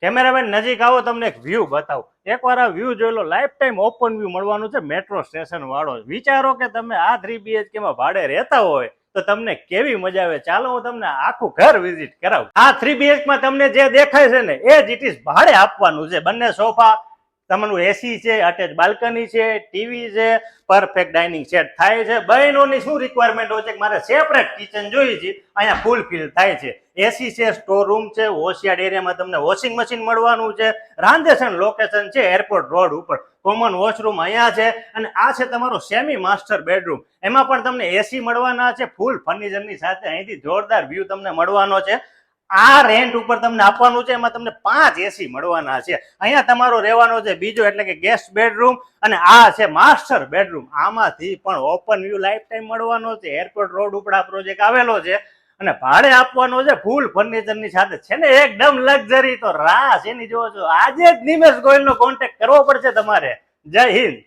Cameraman નજીક આવો, તમને એક વ્યૂ બતાવું. એકવાર આ વ્યૂ જોઈ લો, લાઈફ ટાઈમ ઓપન વ્યૂ મળવાનું છે મેટ્રો સ્ટેશન વાળો. વિચારો કે તમે આ 3 BHK માં ભાડે રહેતા હોય તો તમને કેવી મજા આવે. ચાલો હું તમને આખું ઘર વિઝિટ કરાવું. આ 3 BHK માં તમને જે દેખાય છે ને એ જ ઇટ ઇઝ ભાડે આપવાનું છે. બંને સોફા, તમારું એસી છે, અટેચ બાલ્કની છે, ટીવી છે, પરફેક્ટ ડાઇનિંગ સેટ થાય છે. બહેનોની શું રિક્વાયરમેન્ટ હોય છે કે મારે સેપરેટ કિચન જોઈએ છે, અહીંયા ફૂલફિલ થાય છે. એસી છે, સ્ટોર રૂમ છે, વોશયાર્ડ એરિયામાં તમને વોશિંગ મશીન મળવાનું છે. રાંદેસન લોકેશન છે, એરપોર્ટ રોડ ઉપર. કોમન વોશરૂમ અહીંયા છે. અને આ છે તમારો સેમી માસ્ટર બેડરૂમ. એમાં પણ તમને એસી મળવાના છે, ફૂલ ફર્નિચરની સાથે. અહીંથી જોરદાર વ્યૂ તમને મળવાનો છે. આ રેન્ટ ઉપર તમને આપવાનું છે, એમાં તમને 5 એસી મળવાના છે. અહીંયા તમારો રહેવાનો છે બીજો એટલે કે ગેસ્ટ બેડરૂમ, અને આ છે માસ્ટર બેડરૂમ. આમાંથી પણ ઓપન વ્યૂ લાઈફ ટાઈમ મળવાનો છે. એરપોર્ટ રોડ ઉપર આ પ્રોજેક્ટ આવેલો છે અને ભાડે આપવાનો છે ફૂલ ફર્નિચરની સાથે. છે ને એકદમ લક્ઝરી. તો રાહ શેની જોવો છો? આજે જ નિમેશ ગોયલનો કોન્ટેક્ટ કરવો પડશે તમારે. જય હિન્દ.